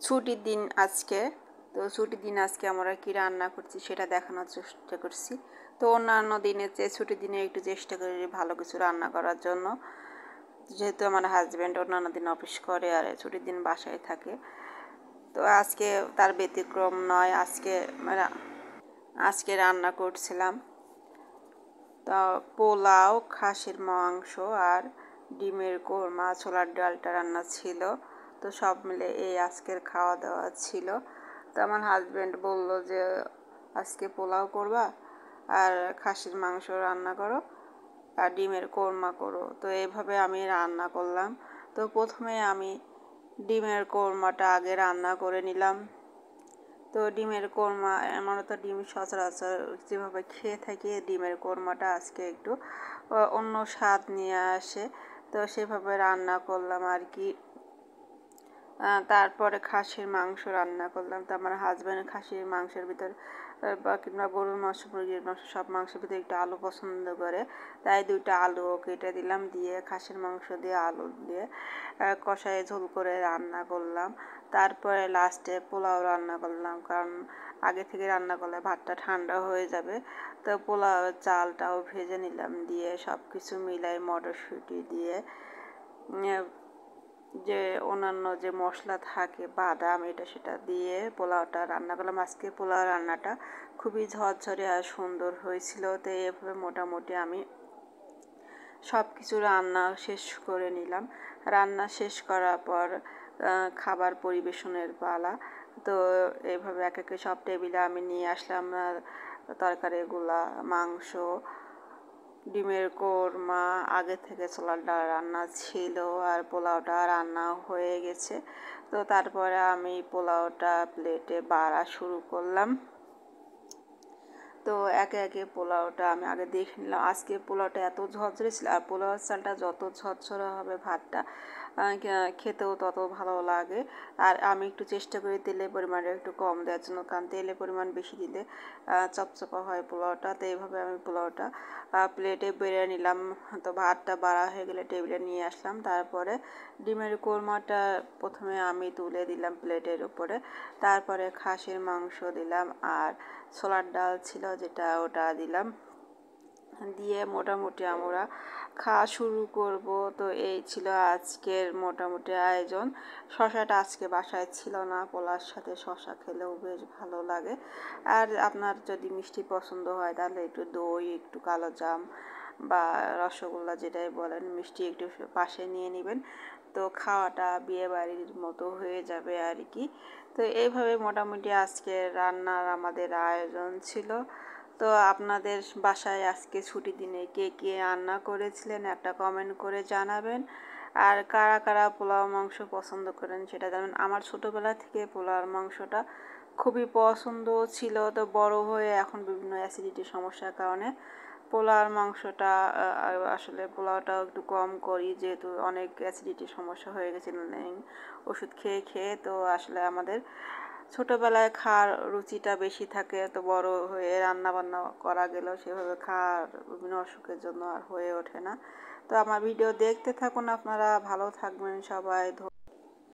ছুটির দিন আজকে। তো ছুটির দিন আজকে আমরা কি রান্না করছি সেটা দেখানোর চেষ্টা করছি। তো অন্যান্য দিনের চেয়ে ছুটির দিনে একটু চেষ্টা করি ভালো কিছু রান্না করার জন্য, যেহেতু আমার হাজব্যান্ড অন্যান্য দিন অফিস করে আর ছুটির দিন বাসায় থাকে। তো আজকে তার ব্যতিক্রম নয়। আজকে রান্না করছিলাম তো পোলাও, খাসির মাংস আর ডিমের কোরমা, ছোলার ডালটা রান্না ছিল। তো সব মিলে এই আজকের খাওয়া দাওয়া ছিল। তো আমার হাজব্যান্ড বলল যে আজকে পোলাও করবা আর খাসির মাংস রান্না করো আর ডিমের কোরমা করো। তো এইভাবে আমি রান্না করলাম। তো প্রথমে আমি ডিমের কোরমাটা আগে রান্না করে নিলাম। তো ডিমের কোরমা, আমরা তো ডিম সচরাচর যেভাবে খেয়ে থাকি, ডিমের কোরমাটা আজকে একটু অন্য স্বাদ নিয়ে আসে। তো সেভাবে রান্না করলাম আর কি। তারপরে খাসির মাংস রান্না করলাম। তো আমার হাজব্যান্ড খাসির মাংসের ভিতর বা কিংবা গরুর মাংস, মুরগির মাংস, সব মাংসের ভিতরে একটু আলু পছন্দ করে, তাই 2টা আলু কেটে দিলাম, দিয়ে খাসির মাংস দিয়ে আলু দিয়ে কষায় ঝোল করে রান্না করলাম। তারপরে লাস্টে পোলাও রান্না করলাম, কারণ আগে থেকে রান্না করলে ভাতটা ঠান্ডা হয়ে যাবে। তো পোলাও চালটাও ভেজে নিলাম, দিয়ে সব কিছু মিলাই মটরশুঁটি দিয়ে যে অন্যান্য যে মশলা থাকে, বাদাম, এটা সেটা দিয়ে পোলাওটা রান্না করলাম। আজকে পোলাও রান্নাটা খুবই ঝরঝরে আর সুন্দর হয়েছিল। তো এভাবে মোটামুটি আমি সব কিছু রান্না শেষ করে নিলাম। রান্না শেষ করার পর খাবার পরিবেশনের পালা। তো এইভাবে এক একে সব টেবিলে আমি নিয়ে আসলাম তরকারিগুলা, মাংস, ডিমের কোরমা, আগে থেকে ছোলার ডাল রান্না ছিল আর পোলাওটা রান্না হয়ে গেছে। তো তারপরে আমি পোলাওটা প্লেটে বাড়া শুরু করলাম। তো একে একে পোলাওটা আমি আগে দেখে নিলাম। আজকে পোলাওটা এত ঝরঝরে ছিল, আর পোলাওয়ের চালটা যত ঝরঝরে হবে ভাতটা খেতেও তত ভালো লাগে। আর আমি একটু চেষ্টা করি তেলের পরিমাণটা একটু কম দেওয়ার জন্য, কারণ তেলের পরিমাণ বেশি দিলে চপচপা হয় পোলাওটা। তো এইভাবে আমি পোলাওটা প্লেটে বেড়ে নিলাম। তো ভাতটা বাড়া হয়ে গেলে টেবিলে নিয়ে আসলাম। তারপরে ডিমের কোরমাটা প্রথমে আমি তুলে দিলাম প্লেটের উপরে, তারপরে খাসির মাংস দিলাম আর ছোলার ডাল ছিল যেটা, ওটা দিলাম, দিয়ে মোটামুটি আমরা খাওয়া শুরু করব। তো এই ছিল আজকের মোটামুটি আয়োজন। শশাটা আজকে বাসায় ছিল না, পোলার সাথে শশা খেলেও বেশ ভালো লাগে। আর আপনার যদি মিষ্টি পছন্দ হয় তাহলে একটু দই, একটু কালো জাম বা রসগোল্লা যেটাই বলেন, মিষ্টি একটু পাশে নিয়ে নেবেন। তো খাওয়াটা বিয়েবাড়ির মতো হয়ে যাবে আর কি। তো এইভাবে মোটামুটি আজকে রান্নার আমাদের আয়োজন ছিল। তো আপনাদের বাসায় আজকে ছুটির দিনে কে কে রান্না করেছিলেন একটা কমেন্ট করে জানাবেন। আর কারা কারা পোলাও মাংস পছন্দ করেন সেটা জানাবেন। আমার ছোটোবেলা থেকে পোলাও মাংসটা খুবই পছন্দ ছিল। তো বড় হয়ে এখন বিভিন্ন অ্যাসিডিটির সমস্যার কারণে পোলাওর মাংসটা আসলে পোলাওটাও একটু কম করি, যেহেতু অনেক অ্যাসিডিটির সমস্যা হয়ে গেছিল ওষুধ খেয়ে খেয়ে। তো আসলে আমাদের ছোটোবেলায় খাওয়ার রুচিটা বেশি থাকে, তো বড় হয়ে রান্না বান্না করা গেলেও সেভাবে খাওয়ার বিভিন্ন অসুখের জন্য আর হয়ে ওঠে না। তো আমার ভিডিও দেখতে থাকুন আপনারা, ভালো থাকবেন সবাই।